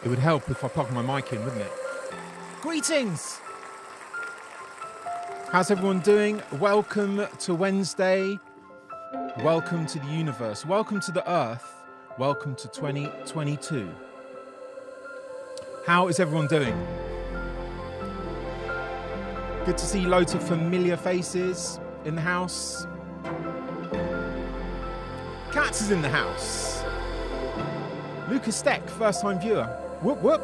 It would help if I plug my mic in, wouldn't it? Greetings! How's everyone doing? Welcome to Wednesday. Welcome to the universe. Welcome to the earth. Welcome to 2022. How is everyone doing? Good to see loads of familiar faces in the house. Katz is in the house. Lucas Steck, first time viewer. Whoop whoop.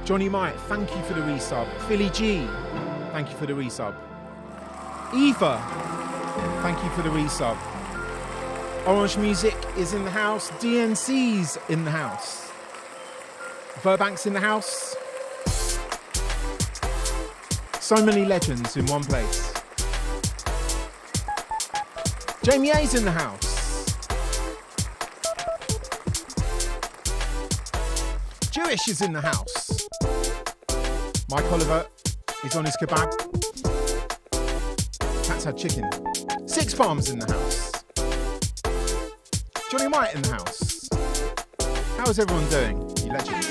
Johnny Myatt, thank you for the resub. Philly G, thank you for the resub. Eva, thank you for the resub. Orange Music is in the house. DNC's in the house. Verbank's in the house. So many legends in one place. Jamie A's in the house. Jewish is in the house. Mike Oliver is on his kebab. Cat's had chicken. Six Palms in the house. Johnny White in the house. How's everyone doing, you legends?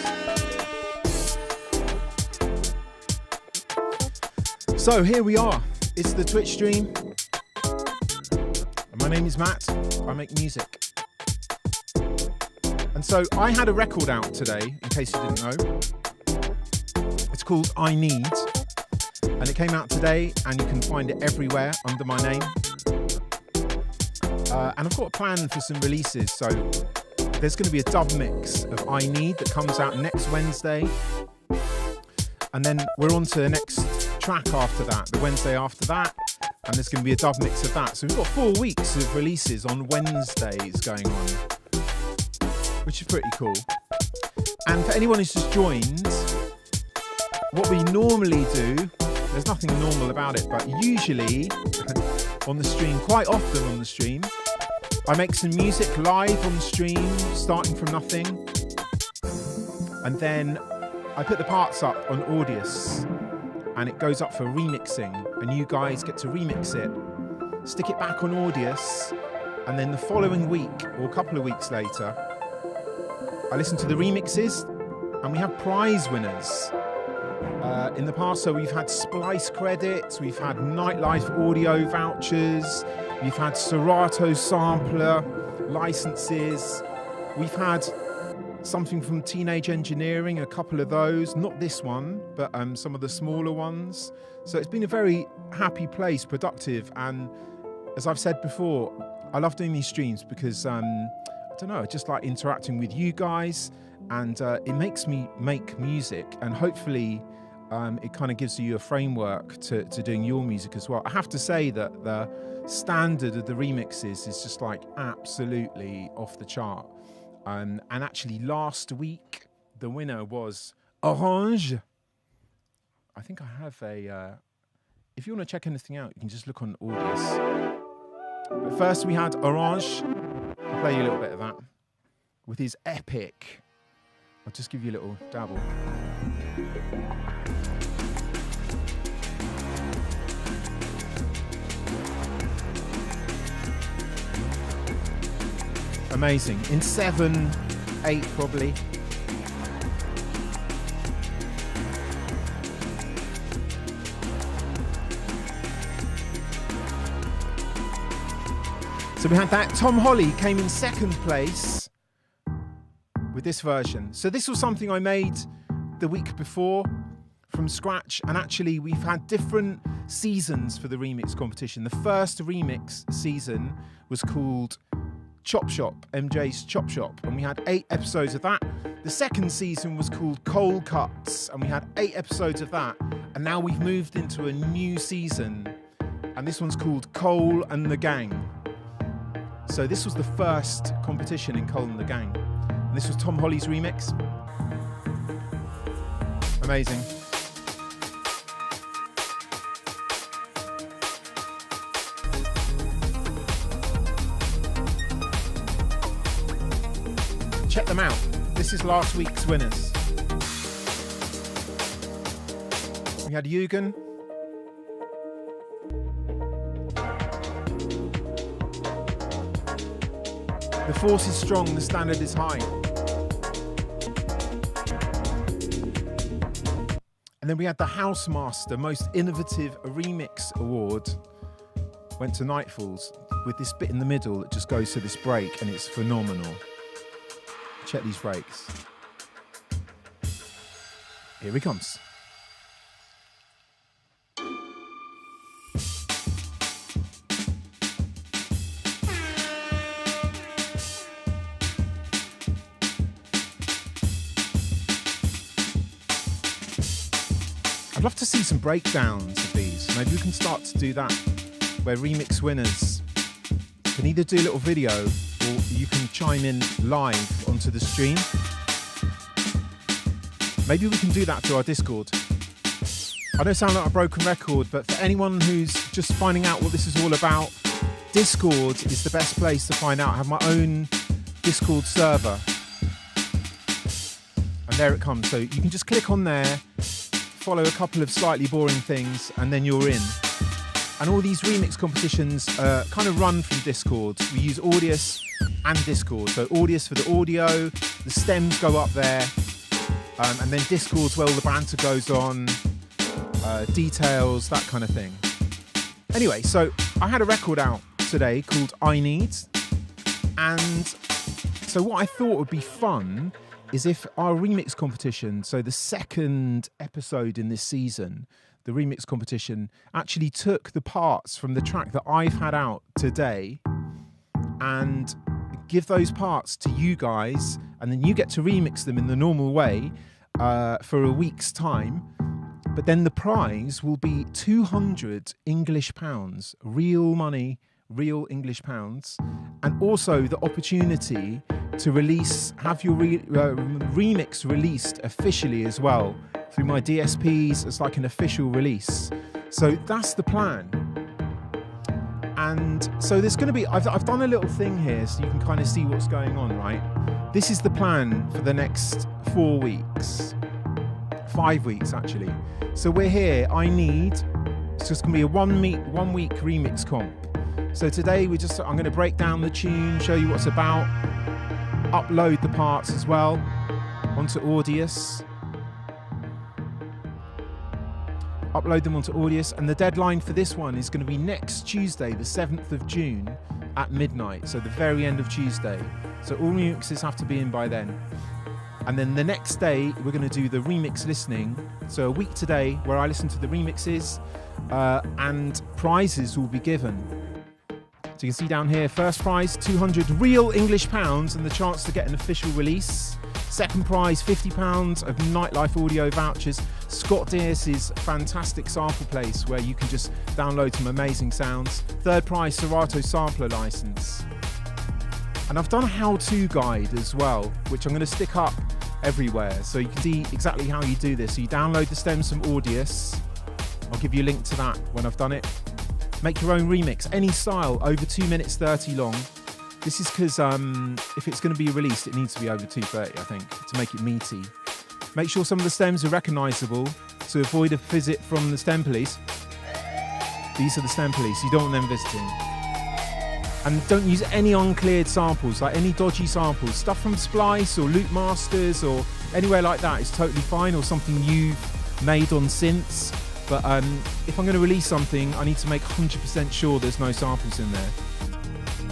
So here we are. It's the Twitch stream. My name is Matt. I make music. And so I had a record out today, in case you didn't know. It's called I Need. And it came out today, and you can find it everywhere under my name. And I've got a plan for some releases. So there's going to be a dub mix of I Need that comes out next Wednesday. And then we're on to the next track after that, the Wednesday after that. And there's going to be a dub mix of that. So we've got 4 weeks of releases on Wednesdays going on, which is pretty cool. And for anyone who's just joined, what we normally do, there's nothing normal about it, but usually on the stream, quite often on the stream, I make some music live on stream, starting from nothing. And then I put the parts up on Audius, and it goes up for remixing, and you guys get to remix it, stick it back on Audius, and then the following week, or a couple of weeks later, I listen to the remixes, and we have prize winners. In the past, so we've had Splice credits, we've had Nightlife audio vouchers, we've had Serato sampler licenses, we've had something from Teenage Engineering, a couple of those, not this one, but some of the smaller ones. So it's been a very happy place, productive, and as I've said before, I love doing these streams because I don't know, I just like interacting with you guys, and it makes me make music, and hopefully it kind of gives you a framework to doing your music as well. I have to say that the standard of the remixes is just like absolutely off the chart. And actually last week, the winner was Orange. I think I have a, if you want to check anything out, you can just look on Audius. But first we had Orange. I'll play you a little bit of that with his epic. I'll just give you a little dabble. Amazing. In 7, 8 probably. So we had that. Tom Holly came in 2nd place with this version. So this was something I made the week before from scratch, and actually we've had different seasons for the remix competition. The first remix season was called Chop Shop, MJ's Chop Shop, and we had 8 episodes of that. The second season was called Cold Cuts, and we had 8 episodes of that. And now we've moved into a new season, and this one's called Cole and the Gang. So this was the first competition in Cole and the Gang, and this was Tom Holly's remix. Amazing. Check them out. This is last week's winners. We had Yugen. The force is strong, the standard is high. And then we had the Housemaster Most Innovative Remix Award. Went to Nightfalls with this bit in the middle that just goes to this break, and it's phenomenal. Check these breaks. Here he comes. I'd love to see some breakdowns of these. Maybe we can start to do that, where remix winners can either do a little video or you can chime in live onto the stream. Maybe we can do that through our Discord. I don't sound like a broken record, but for anyone who's just finding out what this is all about, Discord is the best place to find out. I have my own Discord server. And there it comes. So you can just click on there, follow a couple of slightly boring things, and then you're in. And all these remix competitions kind of run from Discord. We use Audius and Discord. So Audius for the audio, the stems go up there, and then Discord's where all the banter goes on, details, that kind of thing. Anyway, so I had a record out today called I Need. And so what I thought would be fun is if our remix competition, so the second episode in this season, the remix competition, actually took the parts from the track that I've had out today and give those parts to you guys, and then you get to remix them in the normal way for a week's time. But then the prize will be 200 English pounds, real money, real English pounds, and also the opportunity to have your remix released officially as well through my DSPs as like an official release. So that's the plan. And so there's going to be, I've done a little thing here so you can kind of see what's going on, right? This is the plan for the next 4 weeks, 5 weeks actually. So we're here, I Need, it's just going to be a one week remix comp. So today I'm going to break down the tune, show you what it's about, upload the parts as well onto Audius. Upload them onto Audius, and the deadline for this one is going to be next Tuesday, the 7th of June at midnight, so the very end of Tuesday. So all remixes have to be in by then. And then the next day, we're going to do the remix listening. So a week today, where I listen to the remixes, and prizes will be given. So you can see down here, first prize, 200 real English pounds and the chance to get an official release. Second prize, £50 of Nightlife audio vouchers. Scott Dearce's fantastic sample place where you can just download some amazing sounds. Third prize, Serato sampler license. And I've done a how-to guide as well, which I'm going to stick up everywhere so you can see exactly how you do this. So you download the stems from Audius. I'll give you a link to that when I've done it. Make your own remix, any style, over 2 minutes 30 long. This is because if it's going to be released, it needs to be over 2:30, I think, to make it meaty. Make sure some of the stems are recognisable to avoid a visit from the stem police. These are the stem police, you don't want them visiting. And don't use any uncleared samples, like any dodgy samples. Stuff from Splice or Loop Masters or anywhere like that is totally fine, or something you've made on synths. But if I'm going to release something, I need to make 100% sure there's no samples in there.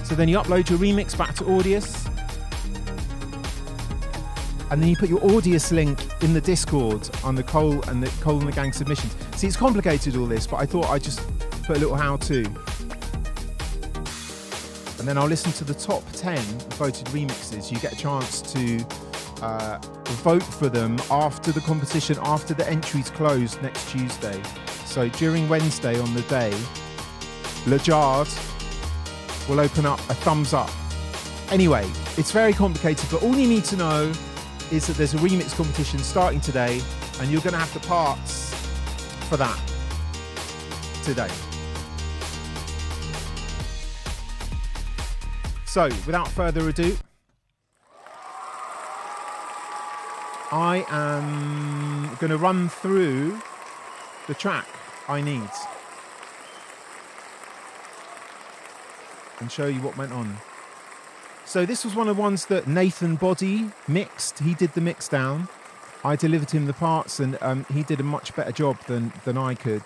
So then you upload your remix back to Audius. And then you put your Audius link in the Discord on the Cole and the Gang submissions. See, it's complicated all this, but I thought I'd just put a little how-to. And then I'll listen to the top 10 voted remixes. You get a chance to vote for them after the competition, after the entries close next Tuesday. So during Wednesday on the day, Lajard will open up a thumbs up. Anyway, it's very complicated, but all you need to know is that there's a remix competition starting today, and you're going to have the parts for that today. So, without further ado, I am going to run through the track I Need and show you what went on. So this was one of the ones that Nathan Body mixed. He did the mix down. I delivered him the parts, and he did a much better job than I could.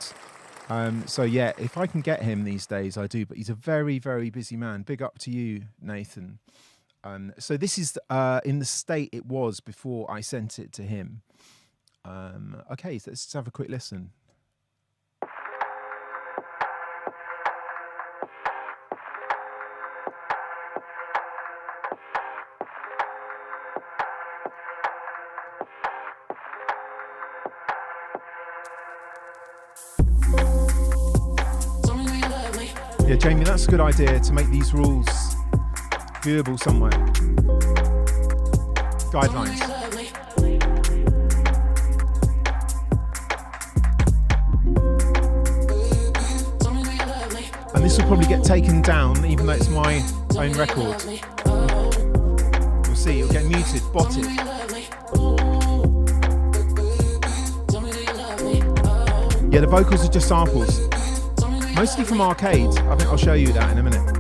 So yeah, if I can get him these days, I do. But he's a very, very busy man. Big up to you, Nathan. So this is in the state it was before I sent it to him. Okay, so let's just have a quick listen. Yeah, Jamie, that's a good idea to make these rules viewable somewhere. Guidelines. And this will probably get taken down, even though it's my own record. You'll see, it'll get muted, botted. Yeah, the vocals are just samples. Mostly from Arcade. I think I'll show you that in a minute.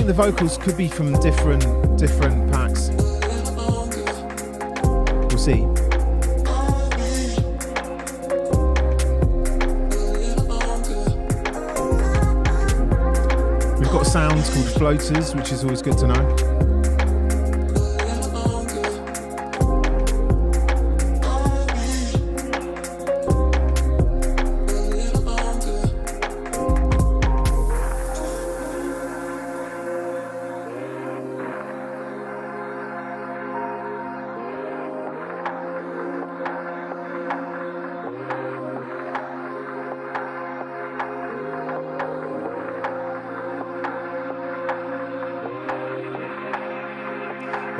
The vocals could be from different packs. We'll see. We've got sounds called floaters, which is always good to know.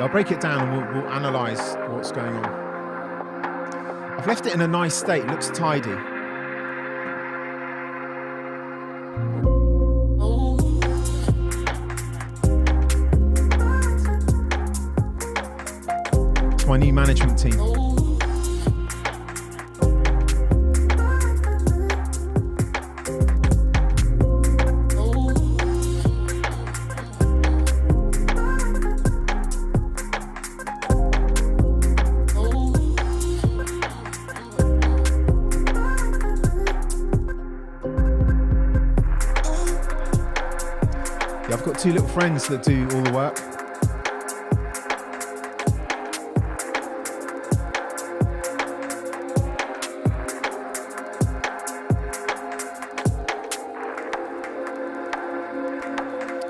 I'll break it down and we'll analyse what's going on. I've left it in a nice state, it looks tidy. It's my new management team. I've got two little friends that do all the work.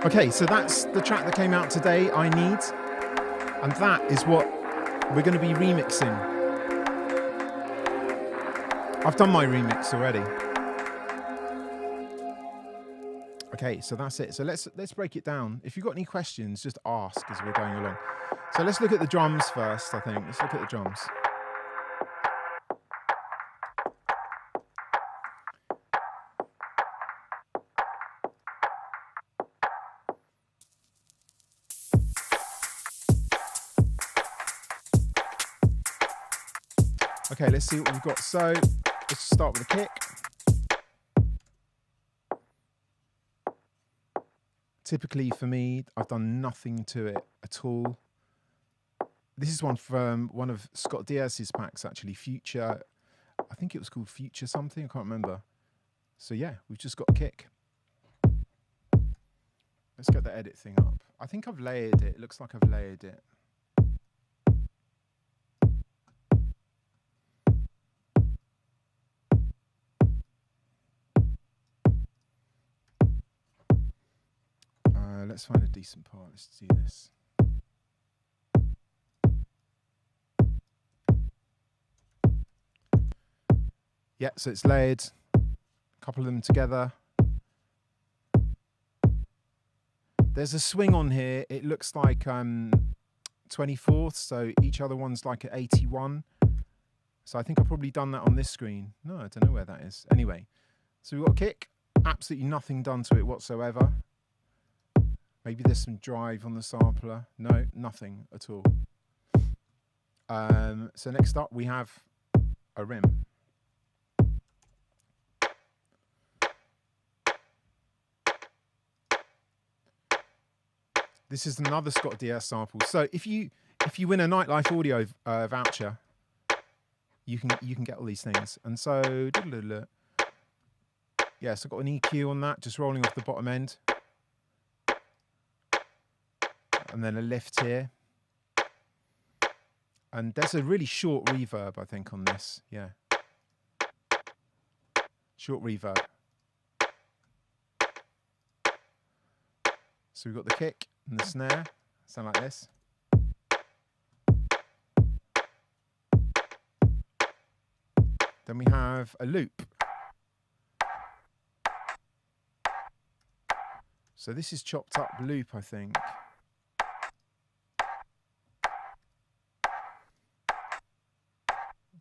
Okay, so that's the track that came out today, I Need. And that is what we're going to be remixing. I've done my remix already. Okay, so that's it. So let's break it down. If you've got any questions, just ask as we're going along. So let's look at the drums first, I think. Let's look at the drums. Okay, let's see what we've got. So let's start with a kick. Typically for me, I've done nothing to it at all. This is one from one of Scott Diaz's packs, actually. Future, I think it was called Future something, I can't remember. So yeah, we've just got a kick. Let's get the edit thing up. I think I've layered it. It looks like I've layered it. Let's find a decent part. Let's do this. Yeah, so it's layered. A couple of them together. There's a swing on here. It looks like 24th, so each other one's like at 81. So I think I've probably done that on this screen. No, I don't know where that is. Anyway, so we've got a kick. Absolutely nothing done to it whatsoever. Maybe there's some drive on the sampler. No, nothing at all. So next up, we have a rim. This is another Scott DS sample. So if you win a Nightlife Audio voucher, you can get all these things. And so, yeah, so I've got an EQ on that, just rolling off the bottom end. And then a lift here. And there's a really short reverb, I think, on this. Yeah. Short reverb. So we've got the kick and the snare. Sound like this. Then we have a loop. So this is chopped up loop, I think.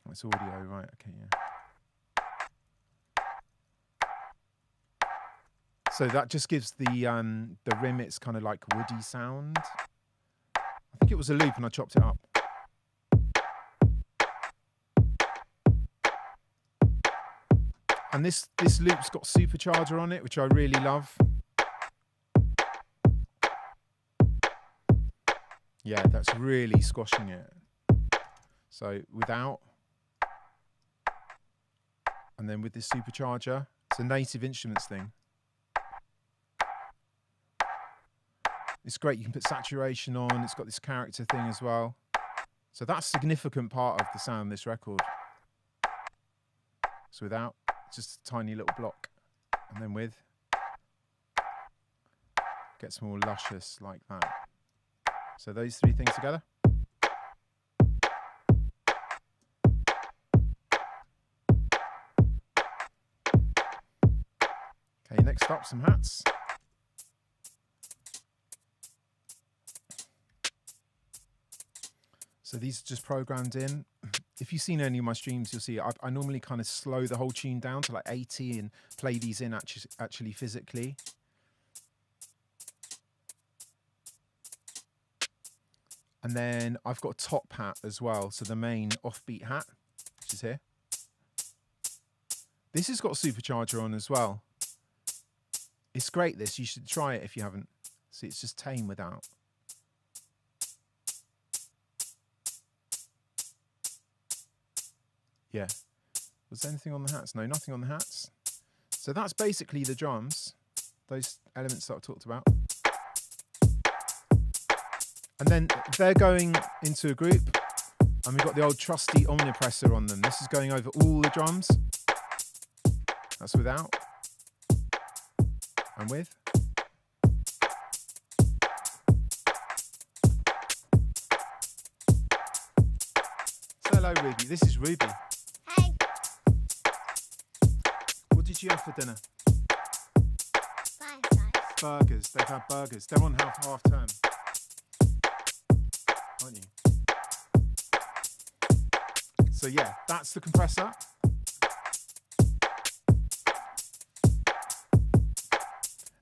Oh, it's audio, right? Okay, yeah. So that just gives the rim its kind of like woody sound. I think it was a loop and I chopped it up. And this loop's got supercharger on it, which I really love. Yeah, that's really squashing it. So without, and then with this supercharger, it's a Native Instruments thing. It's great, you can put saturation on, it's got this character thing as well. So that's a significant part of the sound of this record. So without, just a tiny little block. And then with, gets more luscious like that. So those three things together. Okay, next up, some hats. So these are just programmed in. If you've seen any of my streams, you'll see I normally kind of slow the whole tune down to like 80 and play these in actually physically. And then I've got a top hat as well, so the main offbeat hat, which is here. This has got a supercharger on as well. It's great, this. You should try it if you haven't. See, it's just tame without. Yeah. Was there anything on the hats? No, nothing on the hats. So that's basically the drums, those elements that I talked about. And then they're going into a group, and we've got the old trusty omnipressor on them. This is going over all the drums. That's without. And with. Say hello, Ruby. This is Ruby. Hey. What did you have for dinner? Five Guys. Burgers. They've had burgers. They're on half term. Aren't you? So yeah, that's the compressor.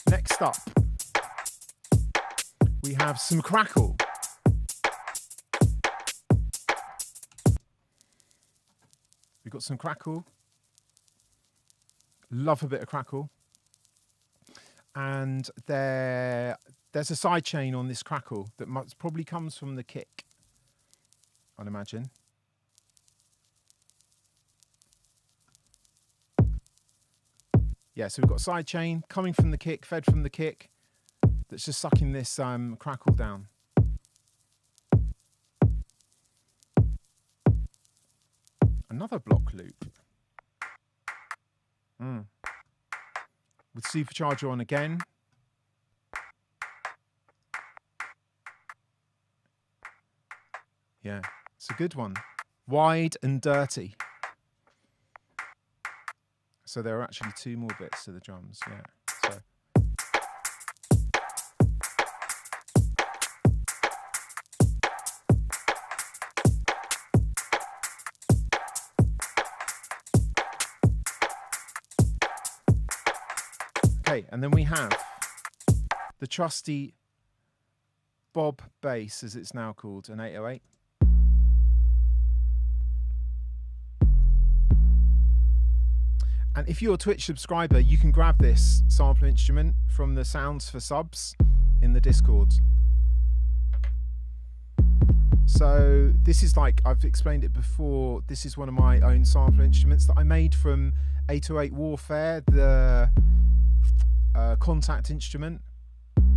Next up, we have some crackle. We've got some crackle. Love a bit of crackle. And there's a side chain on this crackle that probably comes from the kick, I'd imagine. Yeah, so we've got side chain coming from the kick, fed from the kick, that's just sucking this crackle down. Another block loop. With supercharger on again. Yeah, it's a good one. Wide and dirty. So there are actually 2 more bits to the drums, yeah. So. Okay, and then we have the trusty Bob bass, as it's now called, an 808. And if you're a Twitch subscriber, you can grab this sample instrument from the Sounds for Subs in the Discord. So this is like, I've explained it before, this is one of my own sample instruments that I made from 808 Warfare, the contact instrument.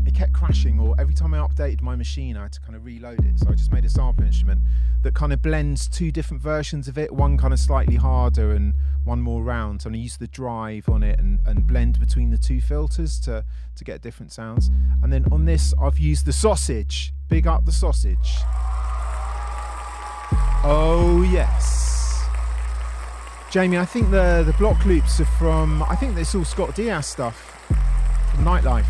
It kept crashing, or every time I updated my machine I had to kind of reload it, so I just made a sample instrument that kind of blends 2 different versions of it, one kind of slightly harder and one more round, and I used the drive on it and blend between the 2 filters to get different sounds. And then on this I've used the Sausage. Big up the Sausage. Oh yes. Jamie, I think the block loops are from, I think it's all Scott Diaz stuff from Nightlife.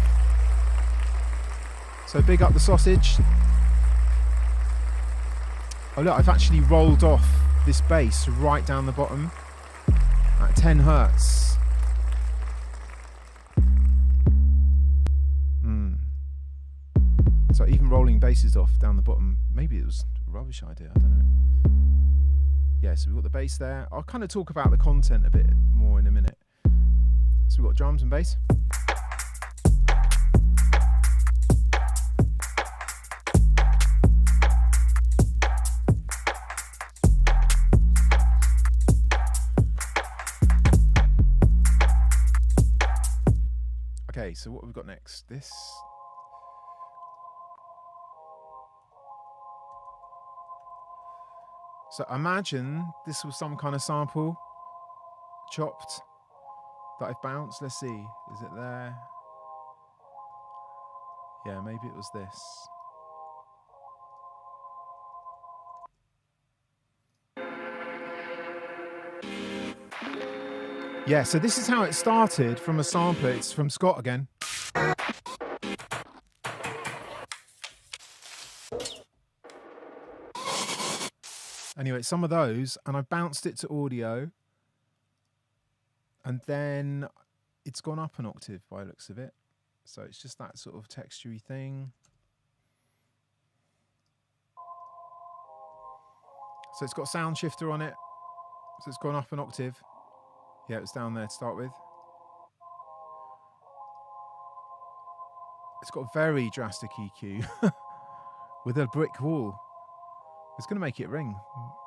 So big up the Sausage. Oh look, I've actually rolled off this bass right down the bottom at 10 hertz. So even rolling basses off down the bottom, maybe it was a rubbish idea, I don't know. Yeah, so we've got the bass there. I'll kind of talk about the content a bit more in a minute. So we've got drums and bass. Okay, so what have we got next? This. So imagine this was some kind of sample, chopped, that I've bounced. Let's see, is it there? Yeah, maybe it was this. Yeah, so this is how it started from a sampler. It's from Scott again. Anyway, some of those, and I bounced it to audio, and then it's gone up an octave by the looks of it. So it's just that sort of textury thing. So it's got a sound shifter on it. So it's gone up an octave. Yeah, it was down there to start with. It's got a very drastic EQ with a brick wall. It's going to make it ring.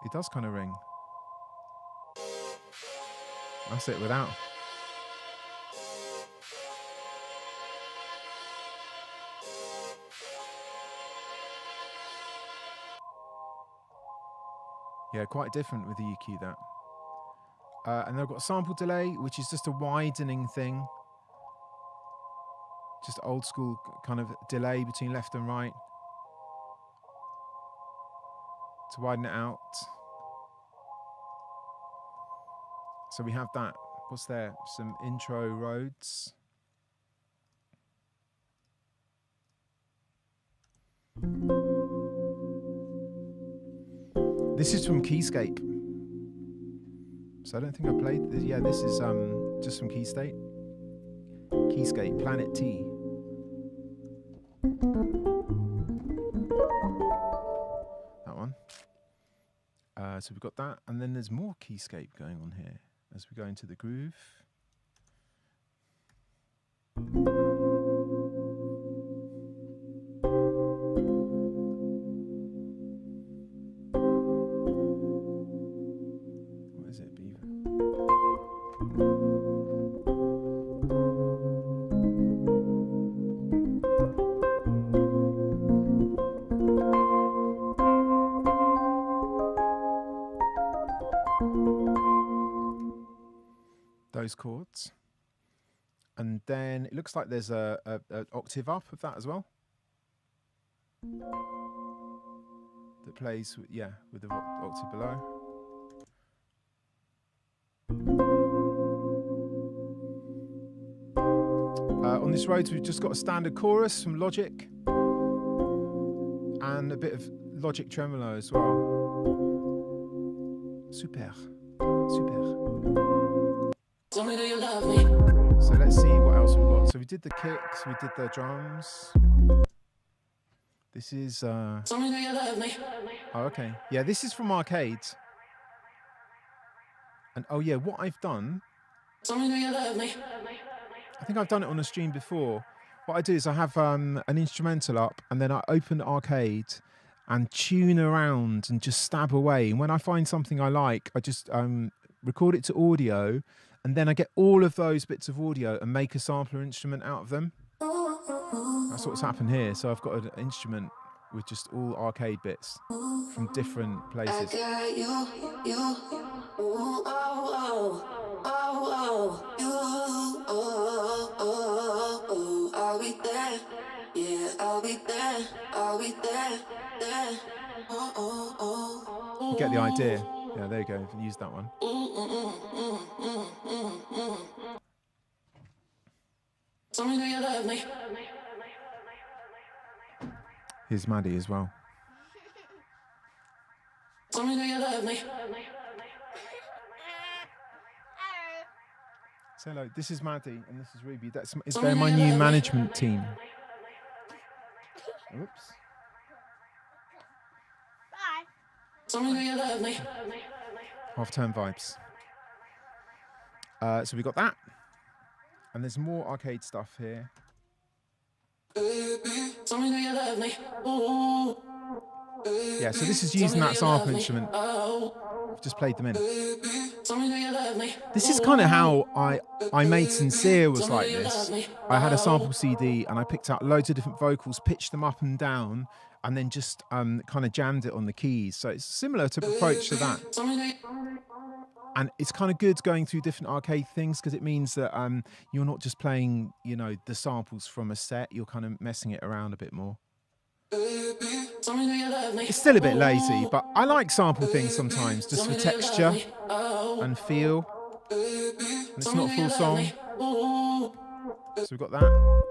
It does kind of ring. That's it without. Yeah, quite different with the EQ, that. And they've got a sample delay, which is just a widening thing. Just old school kind of delay between left and right. To widen it out. So we have that. What's there? Some intro Rhodes. This is from Keyscape. So I don't think I played this. Yeah, this is just from Keyscape. Keyscape, Planet T. That one. So we've got that, and then there's more Keyscape going on here as we go into the groove. What is it, Beaver? those chords. And then it looks like there's a octave up of that as well. That plays, with the octave below. On this road, we've just got a standard chorus from Logic. And a bit of Logic tremolo as well. Super. Tell me, do you love me? So let's see what else we've got. So we did the kicks, we did the drums. This is Tell me, do you love me? oh, okay. Yeah, this is from Arcades. And oh yeah, what I've done, Tell me, do you love me? I think I've done it on a stream before. What I do is I have an instrumental up and then I open Arcade and tune around and just stab away. And when I find something I like, I just record it to audio, and then I get all of those bits of audio and make a sampler instrument out of them. That's what's happened here. So I've got an instrument with just all arcade bits from different places. I got you, ooh, oh, I'll be there, yeah, I'll be there, there, You get the idea. Yeah, there you go. Use that one. Tell me, do you love me? Here's Maddie as well. Tell me, do you love me? Say hello. This is Maddie and this is Ruby. They're my new management team. Oops. Bye. Tell me, do you love me? Half-term vibes. So we got that. And there's more arcade stuff here. Tell me, do you love me? Ooh. Yeah, so this is using that sample instrument. I've just played them in. Tell me, do you love me? This is kind of how I made Sincere was like this. I had a sample CD and I picked out loads of different vocals, pitched them up and down, and then just kind of jammed it on the keys. So it's a similar type of approach to that. Tell me, do you And it's kind of good going through different arcade things because it means that you're not just playing, the samples from a set. You're kind of messing it around a bit more. Tell me, do you love me? It's still a bit lazy, but I like sample things sometimes just for texture and feel. And it's not a full song. So we've got that.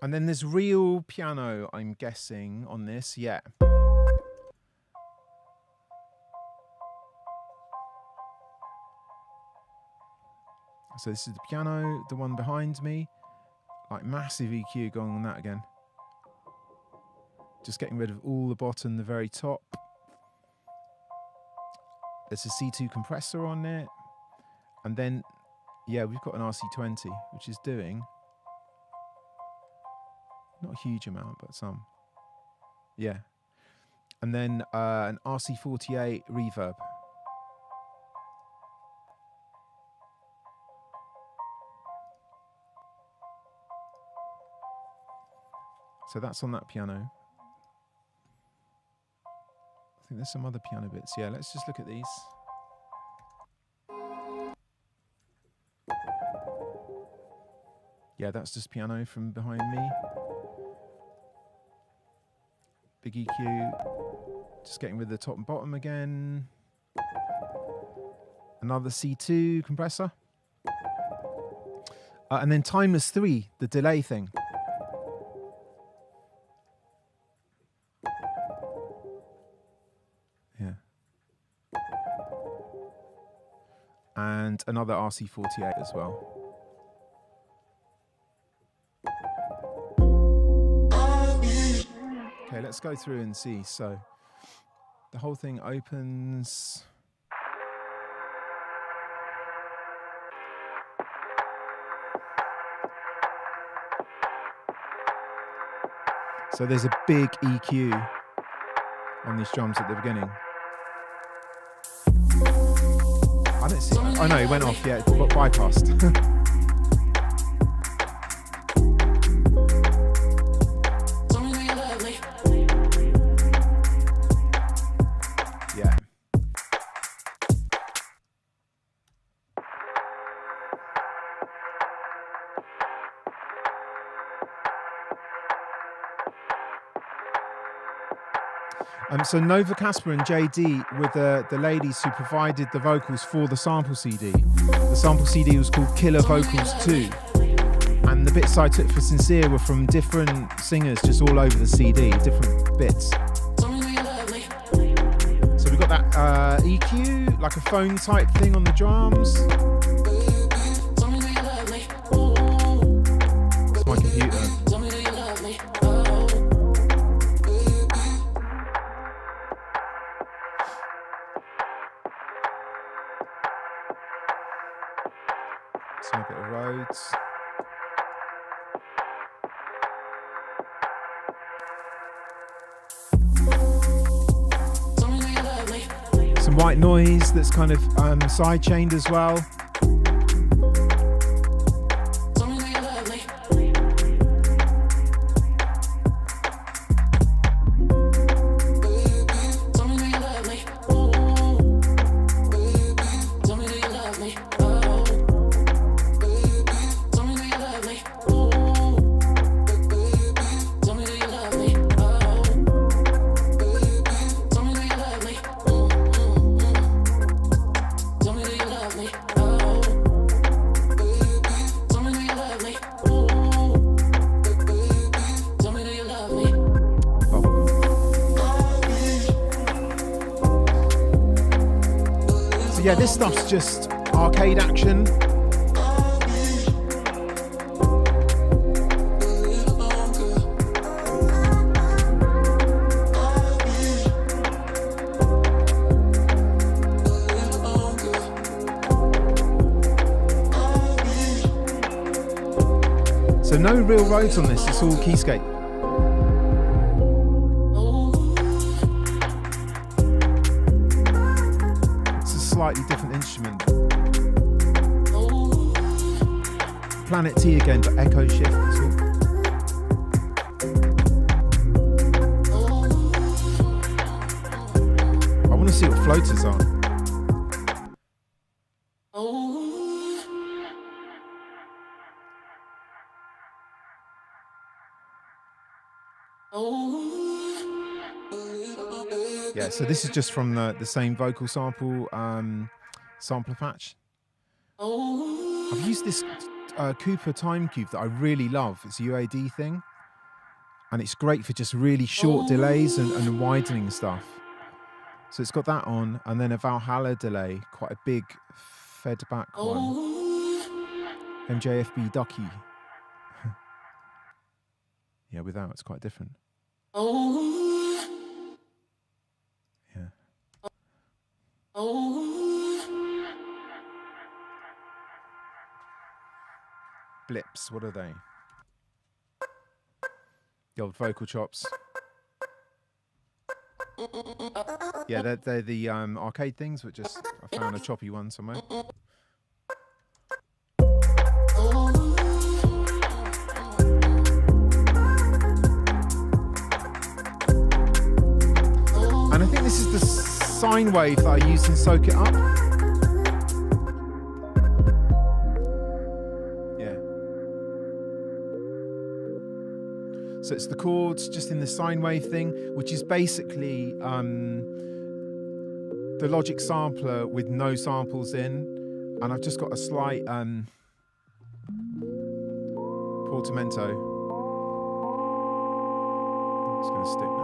And then there's real piano, I'm guessing, on this. Yeah. So this is the piano, the one behind me. Like massive EQ going on that again. Just getting rid of all the bottom, the very top. There's a C2 compressor on it. And then, yeah, we've got an RC20, which is doing not a huge amount, but some. Yeah. And then an RC48 reverb. So that's on that piano. I think there's some other piano bits. Yeah, let's just look at these. Yeah, that's just piano from behind me. Big EQ. Just getting rid of the top and bottom again. Another C2 compressor. And then Timeless 3, the delay thing. And another RC48 as well. Okay, let's go through and see. So the whole thing opens. So there's a big EQ on these drums at the beginning. I don't see it. Oh no, it went off, yeah, it got bypassed. Yeah. So Nova Casper and JD were the ladies who provided the vocals for the sample CD. The sample CD was called Killer Vocals 2. And the bits I took for Sincere were from different singers just all over the CD, different bits. So we got that EQ, like a phone type thing on the drums. It's my computer. So a bit of Rhodes. Some white noise that's kind of side-chained as well. Yeah, this stuff's just arcade action. So no real Rhodes on this, it's all keyscape. Slightly different instrument. Planet T again, but echo shift as well. I want to see what floaters are. Yeah, so this is just from the same vocal sample sampler patch. I've used this Cooper Time Cube that I really love. It's a UAD thing. And it's great for just really short delays and widening stuff. So it's got that on, and then a Valhalla delay, quite a big fed back one. MJFB Ducky. Yeah, without it's quite different. Yeah. Blips, what are they? The old vocal chops. Yeah, they're the arcade things, but just I found a choppy one somewhere. And I think this is the sine wave that I used in Soak It Up. Yeah. So it's the chords just in the sine wave thing, which is basically the Logic sampler with no samples in. And I've just got a slight portamento. It's going to stick now.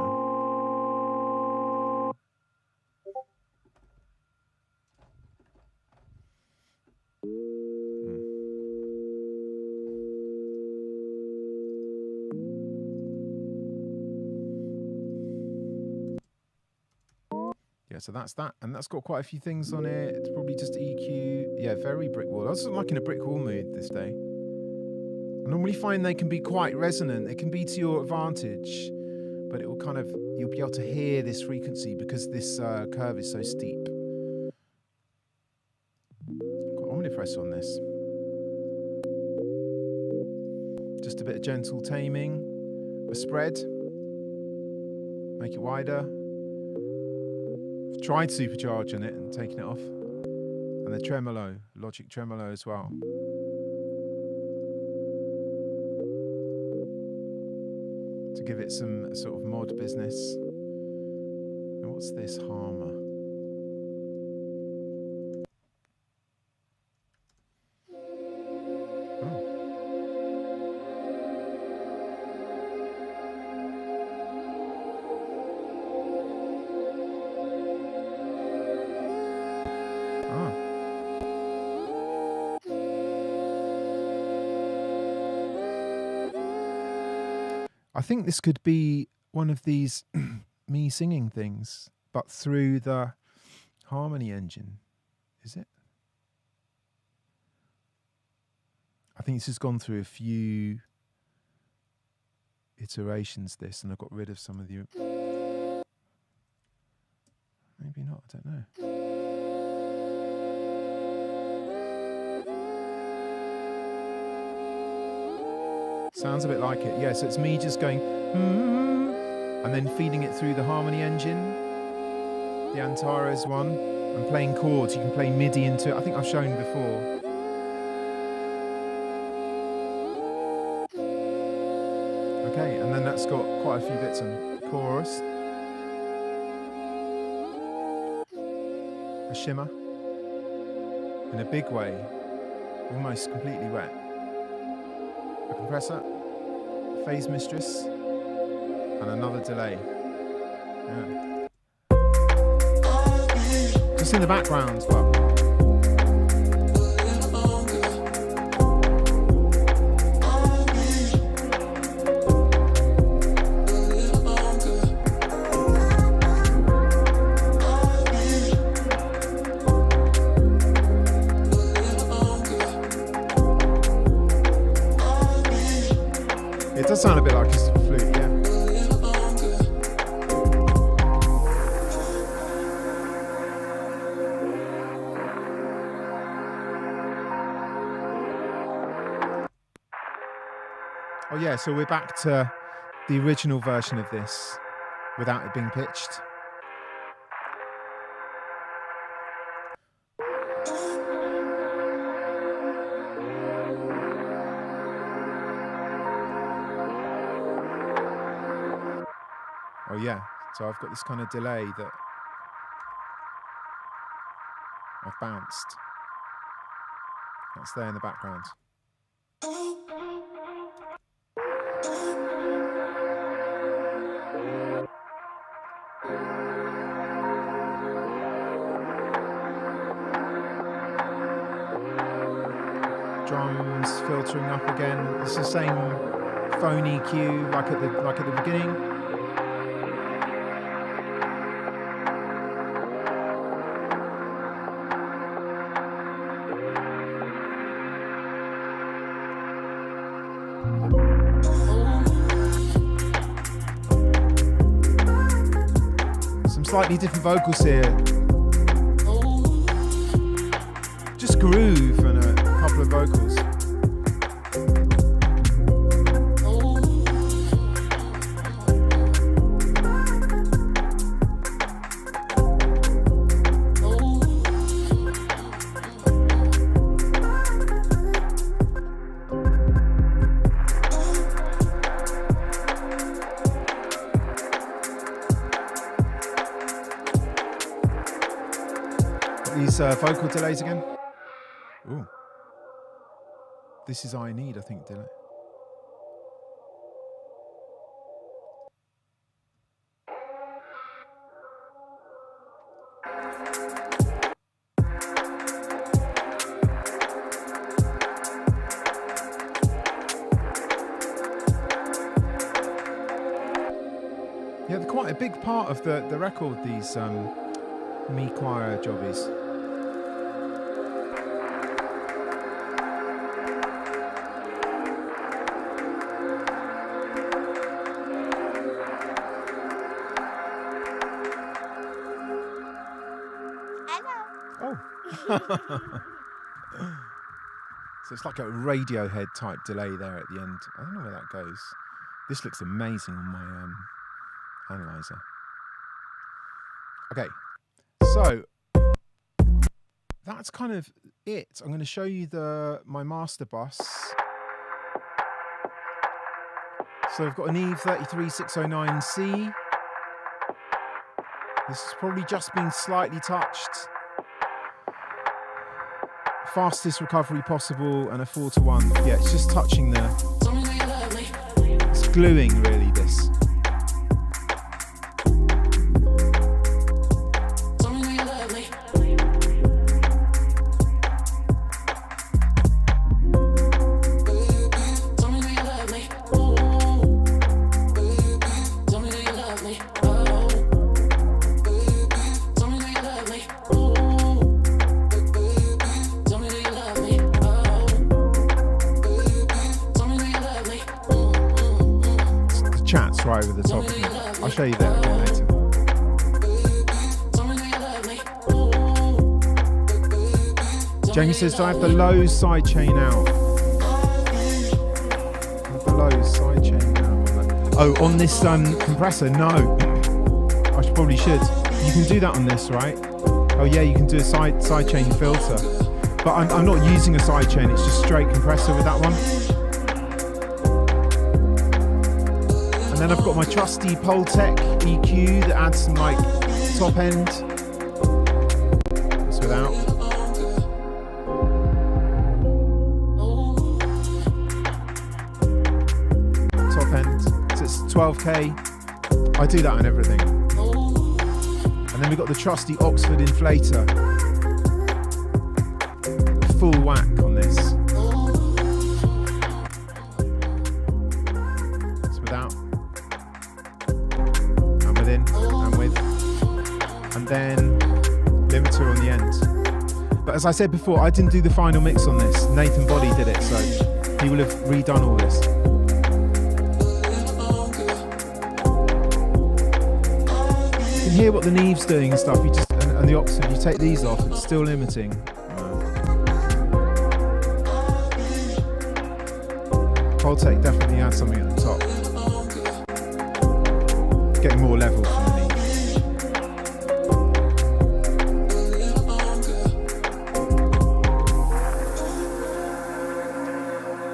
So that's that, and that's got quite a few things on it. It's probably just EQ. Yeah, very brick wall. I was like in a brick wall mood this day. I normally find they can be quite resonant. It can be to your advantage, but it will kind of, you'll be able to hear this frequency because this curve is so steep. Got omnipress on this. Just a bit of gentle taming. A spread. Make it wider. Tried supercharging it and taking it off, and the tremolo, Logic tremolo as well. To give it some sort of mod business. What's this Harmer? I think this could be one of these me singing things, but through the harmony engine. Is it? I think this has gone through a few iterations, this, and I've got rid of some of the... Maybe not, I don't know. Sounds a bit like it. Yeah, so it's me just going, and then feeding it through the harmony engine, the Antares one, and playing chords. You can play MIDI into it. I think I've shown before. Okay, and then that's got quite a few bits on chorus. A shimmer in a big way, almost completely wet. A compressor, phase mistress, and another delay. Yeah. Just in the background, but it does sound a bit like a flute, yeah. Oh yeah, so we're back to the original version of this without it being pitched. Oh yeah, so I've got this kind of delay that I've bounced. That's there in the background. Drums filtering up again. It's the same phony cue like at the beginning. Slightly different vocals here. Just groove and a couple of vocals. These vocal delays again. Ooh. This is I Need, I think, delay. Yeah, they're quite a big part of the record, these me choir jobbies. So it's like a Radiohead type delay there at the end. I don't know where that goes. This looks amazing on my analyzer. Okay, so that's kind of it. I'm going to show you my master bus. So I've got an Eve 33609C. This has probably just been slightly touched. Fastest recovery possible and a 4-to-1. Yeah, it's just touching the... It's gluing, really, this. Chat's right over the top of it. I'll show you that again later. Jamie says, do I have the low side chain out? The low side chain out. Oh, on this compressor? No. I probably should. You can do that on this, right? Oh yeah, you can do a side chain filter. But I'm not using a side chain, it's just straight compressor with that one. And then I've got my trusty Pultec EQ that adds some like top end. That's without. Top end. So it's 12K. I do that on everything. And then we've got the trusty Oxford inflator. Full whack on this. It's without. And within. And with. And then limiter on the end. But as I said before, I didn't do the final mix on this. Nathan Body did it, so he will have redone all this. You can hear what the Neve's doing and stuff. You just and the Oxford. You take these off, it's still limiting. Pultec definitely has something at the top. Getting more level from the Neve.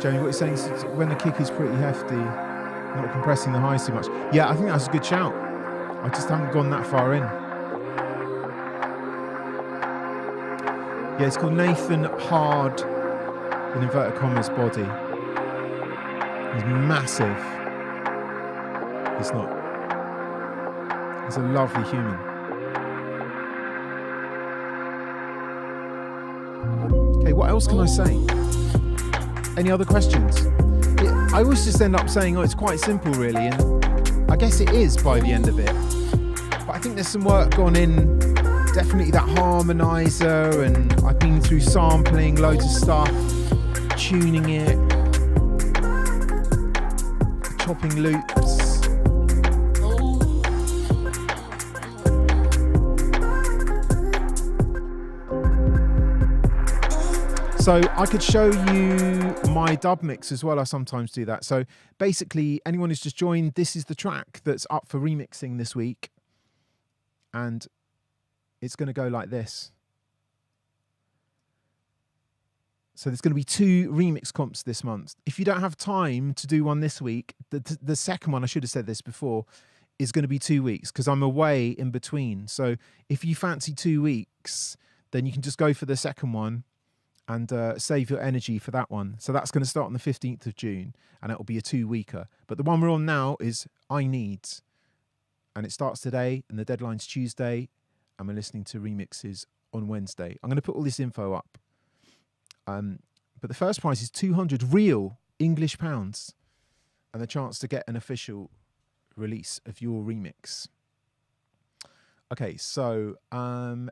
Jamie, what you're saying is when the kick is pretty hefty, not compressing the highs too much. Yeah, I think that's a good shout. I just haven't gone that far in. Yeah, it's called Nathan Hard, in inverted commas, Body. He's massive. He's not. He's a lovely human. Okay, what else can I say? Any other questions? I always just end up saying, oh, it's quite simple really, and I guess it is by the end of it. But I think there's some work gone in, definitely that harmonizer, and I've been through sampling loads of stuff, tuning it, chopping loops. So I could show you my dub mix as well. I sometimes do that. So basically, anyone who's just joined, this is the track that's up for remixing this week. And it's going to go like this. So there's going to be 2 remix comps this month. If you don't have time to do one this week, the second one, I should have said this before, is going to be 2 weeks because I'm away in between. So if you fancy 2 weeks, then you can just go for the second one and save your energy for that one. So that's going to start on the 15th of June and it'll be a 2-weeker. But the one we're on now is I Need. And it starts today and the deadline's Tuesday. And we're listening to remixes on Wednesday. I'm going to put all this info up. But the first prize is 200 real English pounds and the chance to get an official release of your remix. Okay, so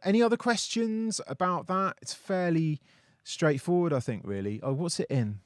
any other questions about that? It's fairly straightforward, I think, really. Oh, what's it in?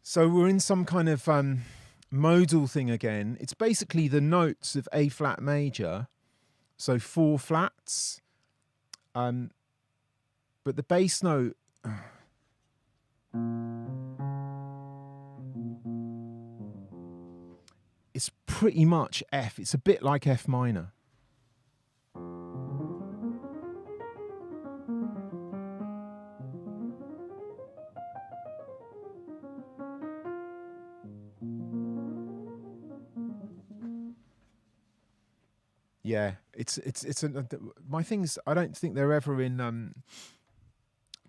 So we're in some kind of modal thing again. It's basically the notes of A flat major, so 4 flats. But the bass note. It's pretty much F. It's a bit like F minor. Yeah, it's my things. I don't think they're ever in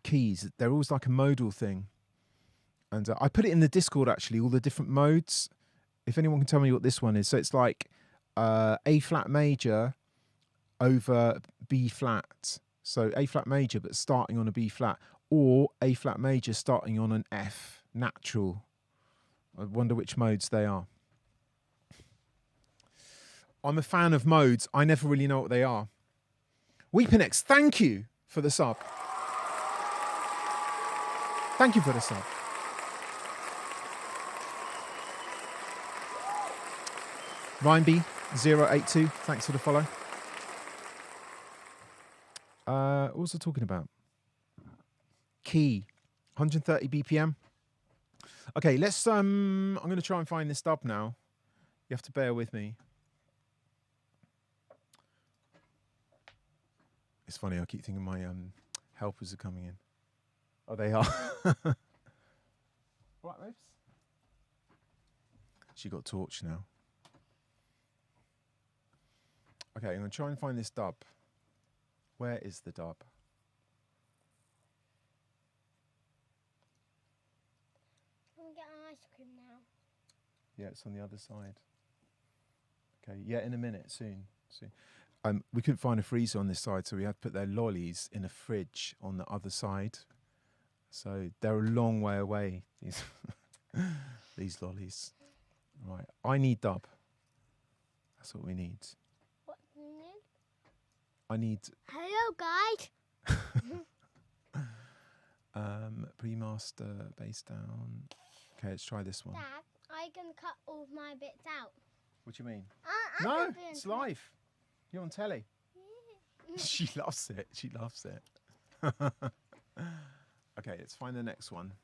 keys. They're always like a modal thing. And I put it in the Discord actually, all the different modes. If anyone can tell me what this one is, so it's like A flat major over B flat. So A flat major, but starting on a B flat, or A flat major starting on an F natural. I wonder which modes they are. I'm a fan of modes. I never really know what they are. Weepinex, thank you for the sub. Thank you for the sub. RyanB082, thanks for the follow. What was I talking about? Key, 130 BPM. Okay, let's. I'm going to try and find this dub now. You have to bear with me. It's funny, I keep thinking my helpers are coming in. Oh, they are. Right, Rose? She got torch now. Okay, I'm going to try and find this dub. Where is the dub? I'm going to get an ice cream now. Yeah, it's on the other side. Okay, yeah, in a minute, soon. We couldn't find a freezer on this side, so we had to put their lollies in a fridge on the other side. So they're a long way away, these these lollies. Right, I need dub. That's what we need. What do you need? I need Hello, guys. pre-master, bass down. Okay, let's try this one. Dad, I can cut all my bits out. What do you mean? I'm No, not doing it's it. live. You're on telly. She loves it. She loves it. Okay, let's find the next one.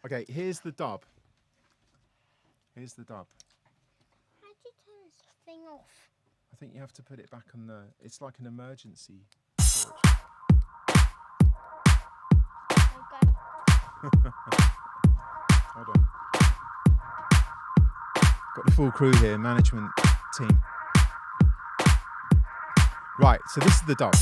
Okay, here's the dub. Here's the dub. How do you turn this thing off? I think you have to put it back on the... It's like an emergency. Okay. Hold on. Got the full crew here, management team. Right, so this is the dub.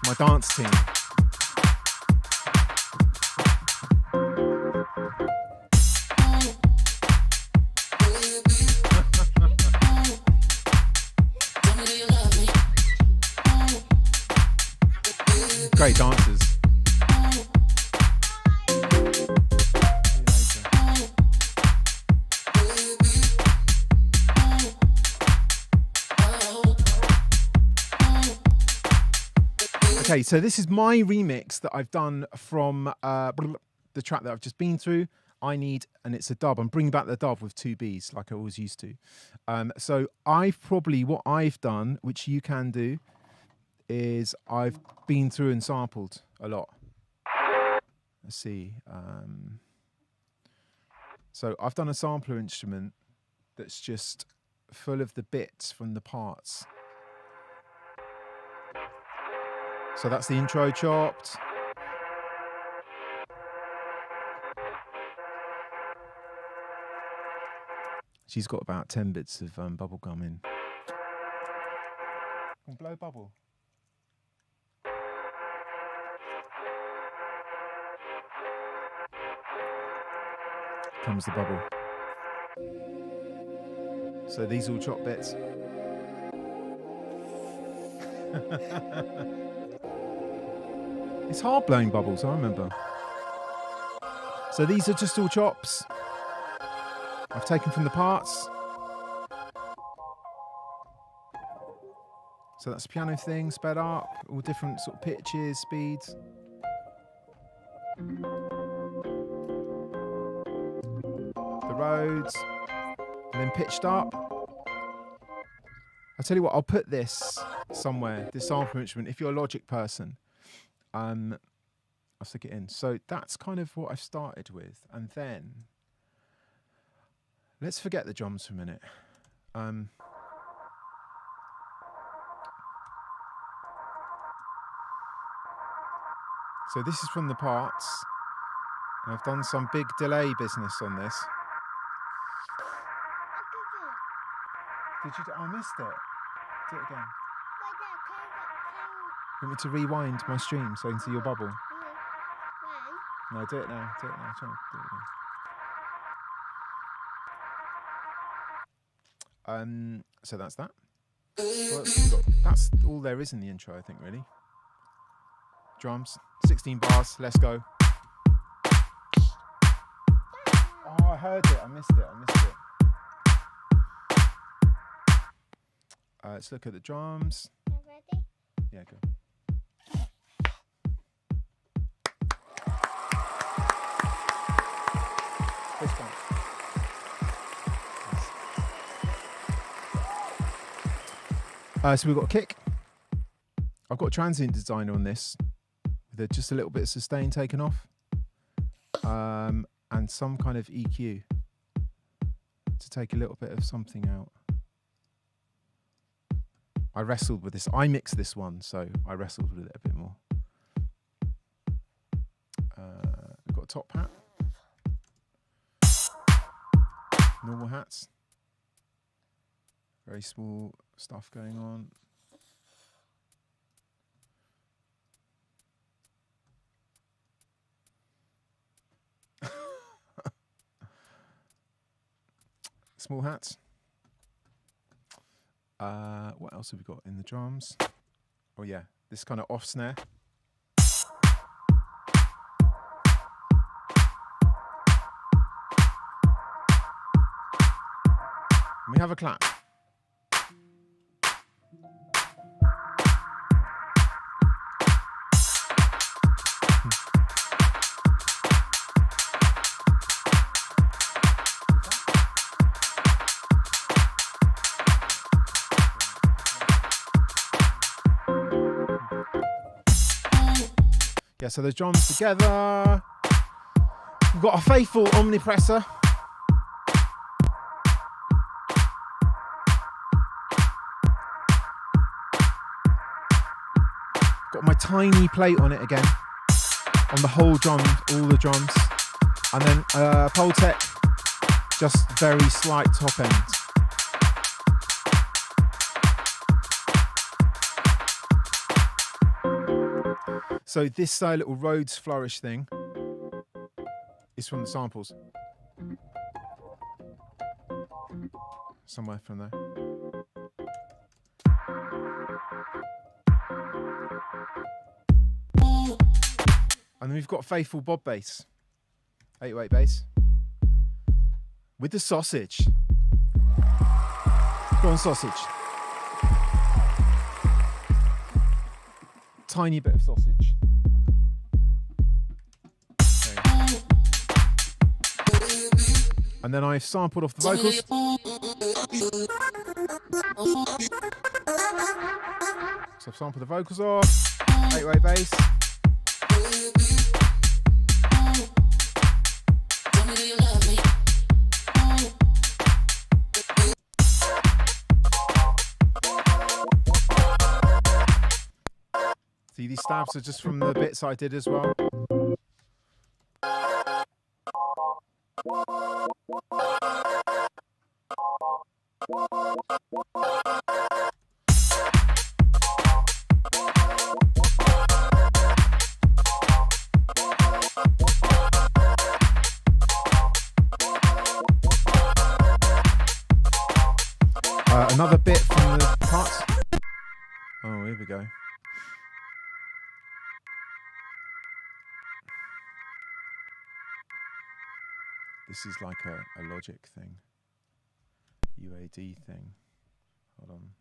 My dance team. Great dancers. Okay, so this is my remix that I've done from the track that I've just been through. I need, and it's a dub. I'm bringing back the dub with 2 Bs like I always used to. So what I've done, which you can do, is I've been through and sampled a lot. Let's see. So I've done a sampler instrument that's just full of the bits from the parts. So that's the intro chopped. She's got about 10 bits of bubble gum in. Can blow bubble. Comes the bubble. So these all chop bits. It's hard blowing bubbles, I remember. So these are just all chops. I've taken from the parts. So that's the piano thing, sped up, all different sort of pitches, speeds. The Rhodes, and then pitched up. I'll tell you what, I'll put this somewhere, this sample instrument, if you're a Logic person. I'll stick it in. So that's kind of what I've started with. And then, let's forget the drums for a minute. So this is from the parts. And I've done some big delay business on this. Did you? I missed it. Do it again. You want me to rewind my stream so I can see your bubble? When? No, do it now. Do it now. Try and do it again. So that's that. That's all there is in the intro, I think, really. Drums, 16 bars. Let's go. Oh, I heard it. I missed it. Let's look at the drums. Ready? Yeah, go. Fist bump. So we've got a kick. I've got a transient designer on this with just a little bit of sustain taken off, and some kind of EQ to take a little bit of something out. I wrestled with this. I mixed this one, so I wrestled with it a bit more. We've got a top hat. Normal hats. Very small stuff going on. Small hats. What else have we got in the drums? Oh yeah, this kind of off snare. We have a clap. Yeah, so those drums together. We've got a faithful omnipressor. Got my tiny plate on it again. On the whole drum, all the drums. And then Pultec, just very slight top end. So this little Rhodes flourish thing is from the samples. Somewhere from there. And then we've got faithful Bob bass. 808 bass. With the sausage. Go on, sausage. Tiny bit of sausage. Okay. And then I've sampled off the vocals. So I've sampled the vocals off. 808 bass. See, these stabs are just from the bits I did as well. Another bit from the parts. Oh, here we go. This is like a Logic thing. UAD thing. Hold on.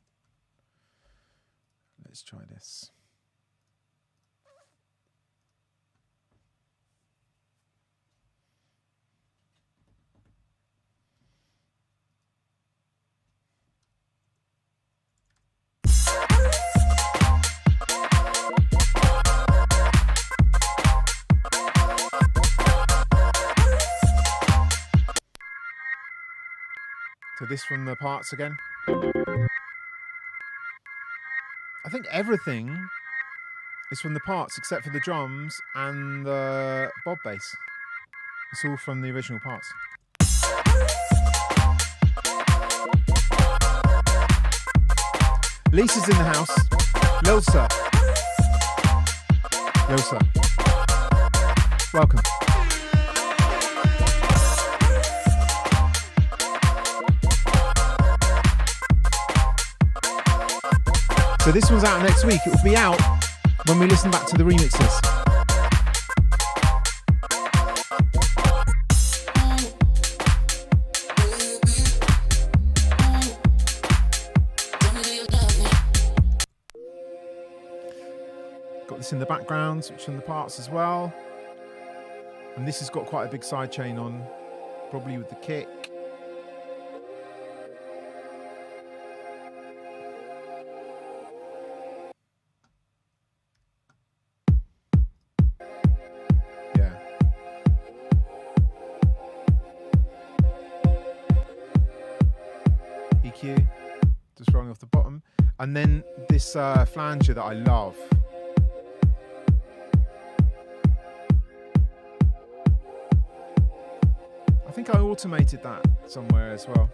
Let's try this. So this from the parts again. I think everything is from the parts except for the drums and the bob bass. It's all from the original parts. Lisa's in the house. Lilsa. Welcome. So this one's out next week. It will be out when we listen back to the remixes. Got this in the background, which from the parts as well. And this has got quite a big side chain on, probably with the kick. Just rolling off the bottom, and then this flanger that I love. I think I automated that somewhere as well.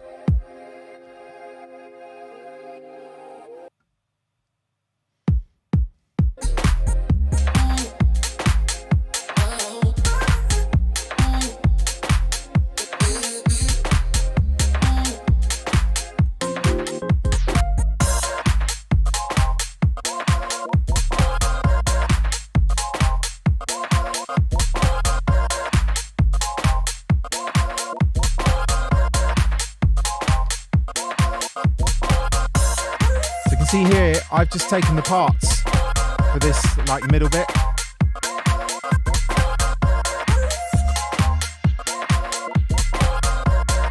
See here, I've just taken the parts for this like middle bit.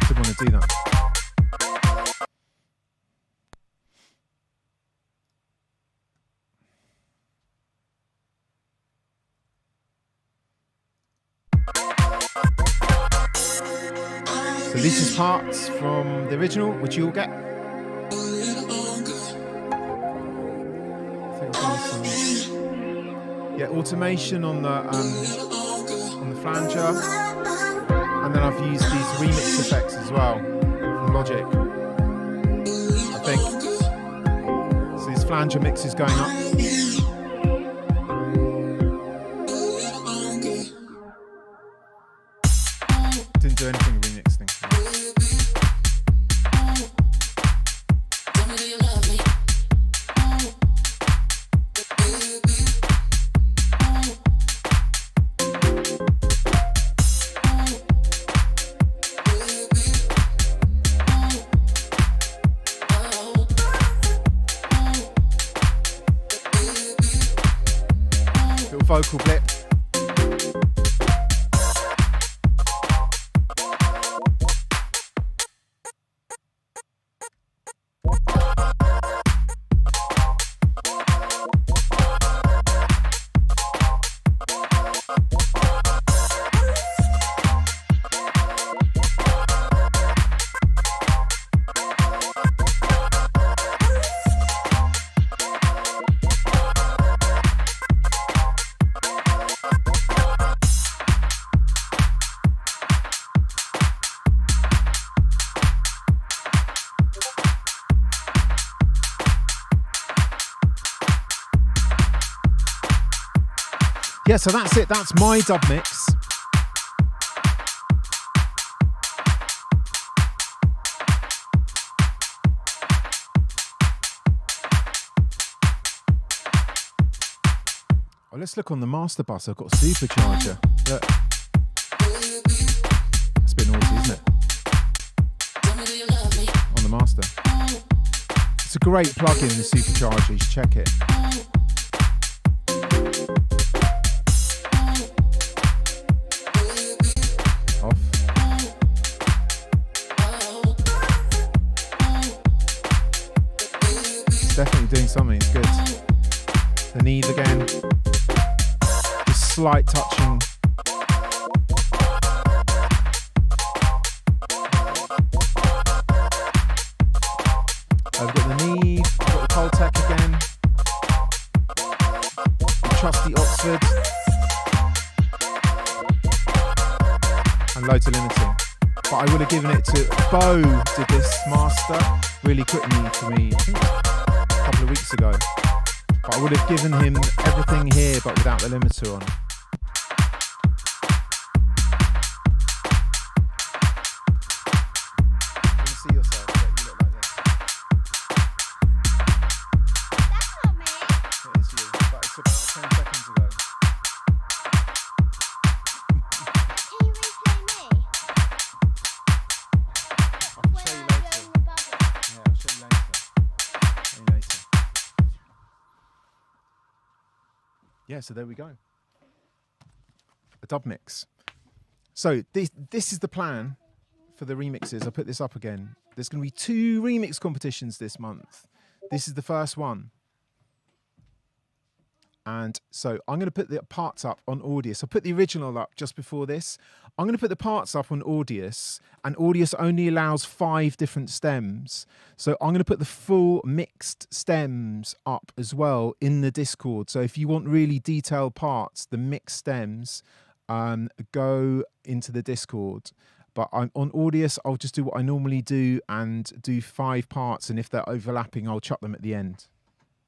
Didn't want to do that. So this is parts from the original, which you'll get. Yeah, automation on the flanger, and then I've used these remix effects as well from Logic. I think so. These flanger mixes going up. Didn't do anything remix thing. Vocal blip. Yeah, so that's it. That's my dub mix. Oh, let's look on the master bus. I've got a supercharger. Look. That's a bit noisy, isn't it? On the master. It's a great plugin, the Superchargers. Check it. Off. It's definitely doing something. It's good. The knees again. Just slight touching. I've got the knee, I've got the Coltec again, the trusty Oxford, and loads of limiting. But I would have given it to Bo, did this master really quickly for me, I think a couple of weeks ago. But I would have given him everything here but without the limiter on. Can you see yourself? Yeah, you look like this. That's not me. It is you, but it's about 10 seconds ago. Can you replay me? I'll When show you I'm later. blowing the bubble. Yeah, I'll show you later. Yeah, so there we go. A dub mix. So this is the plan for the remixes. I'll put this up again. There's going to be 2 remix competitions this month. This is the first one. And so I'm going to put the parts up on Audius. I'll put the original up just before this. I'm going to put the parts up on Audius, and Audius only allows 5 different stems. So I'm going to put the full mixed stems up as well in the Discord. So if you want really detailed parts, the mixed stems, go into the Discord. But I'm on Audius, I'll just do what I normally do and do 5 parts. And if they're overlapping, I'll chuck them at the end.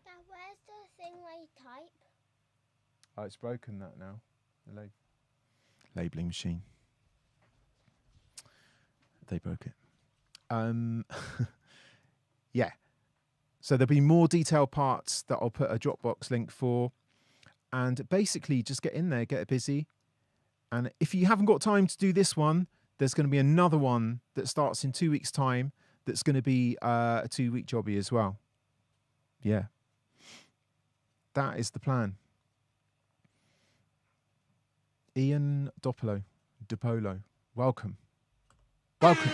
Now, where's the thing where you type? Oh, it's broken that now. The labeling machine. They broke it. Yeah. So there'll be more detailed parts that I'll put a Dropbox link for. And basically just get in there, get busy. And if you haven't got time to do this one, there's going to be another one that starts in 2 weeks' time that's going to be a 2-week jobby as well. Yeah. That is the plan. Ian DiPolo, welcome. Welcome.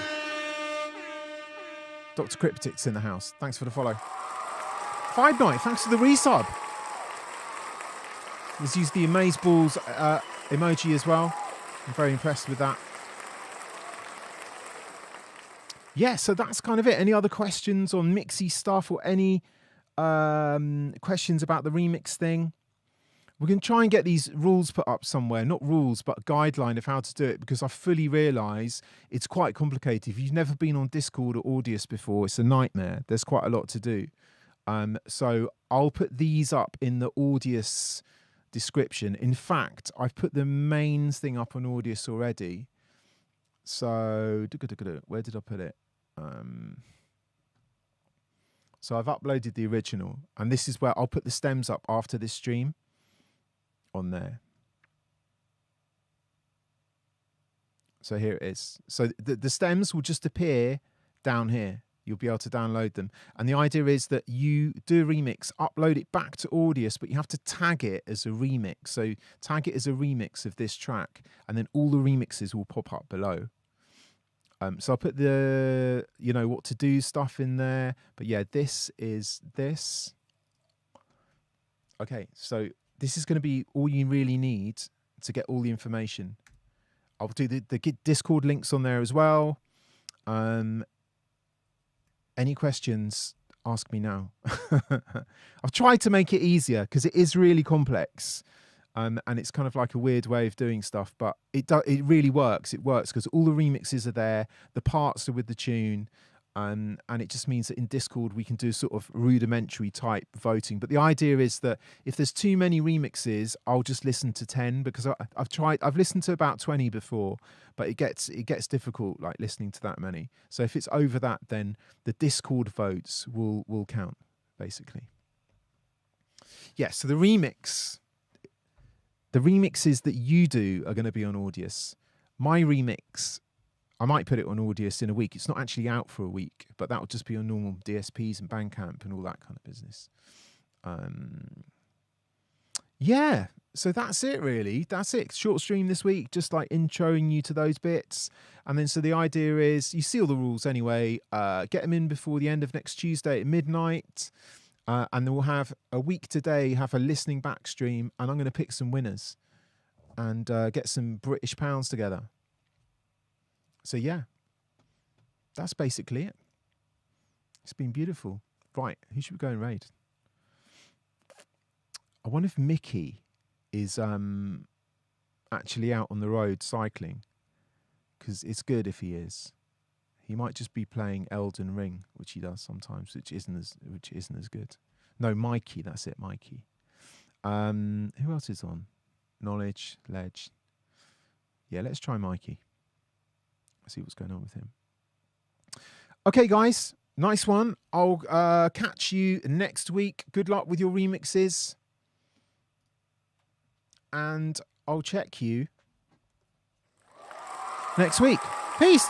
Dr. Cryptic's in the house. Thanks for the follow. Five Night, thanks for the resub. Let's use the Amazeballs emoji as well. I'm very impressed with that. Yeah, so that's kind of it. Any other questions on mixy stuff or any questions about the remix thing? We're going to try and get these rules put up somewhere. Not rules, but a guideline of how to do it, because I fully realise it's quite complicated. If you've never been on Discord or Audius before, it's a nightmare. There's quite a lot to do. So I'll put these up in the Audius description. In fact, I've put the main thing up on Audius already. So where did I put it? So I've uploaded the original, and this is where I'll put the stems up after this stream on there. So here it is. So the stems will just appear down here. You'll be able to download them. And the idea is that you do a remix, upload it back to Audius, but you have to tag it as a remix. So tag it as a remix of this track, and then all the remixes will pop up below. So I'll put the, what to do stuff in there. But yeah, this is this. Okay, so this is going to be all you really need to get all the information. I'll do the Discord links on there as well. Any questions, ask me now. I've tried to make it easier because it is really complex. And it's kind of like a weird way of doing stuff, but it really works. It works because all the remixes are there, the parts are with the tune, and it just means that in Discord we can do sort of rudimentary type voting. But the idea is that if there's too many remixes, I'll just listen to 10, because I've listened to about 20 before, but it gets difficult like listening to that many. So if it's over that, then the Discord votes will count basically. Yeah. So the remixes that you do are going to be on Audius. My remix, I might put it on Audius in a week. It's not actually out for a week, but that will just be on normal DSPs and Bandcamp and all that kind of business. Yeah, so that's it really. That's it. Short stream this week, just like introing you to those bits. And then so the idea is, you see all the rules anyway, get them in before the end of next Tuesday at midnight. And then we'll have a week today, have a listening back stream, and I'm going to pick some winners and get some British pounds together. So yeah, that's basically it. It's been beautiful. Right, who should we go and raid? I wonder if Mickey is actually out on the road cycling, because it's good if he is. He might just be playing Elden Ring, which he does sometimes, which isn't as good. No, Mikey, that's it, Mikey. Who else is on? Knowledge, Ledge. Yeah, let's try Mikey. See what's going on with him. Okay, guys, nice one. I'll catch you next week. Good luck with your remixes. And I'll check you next week. Peace.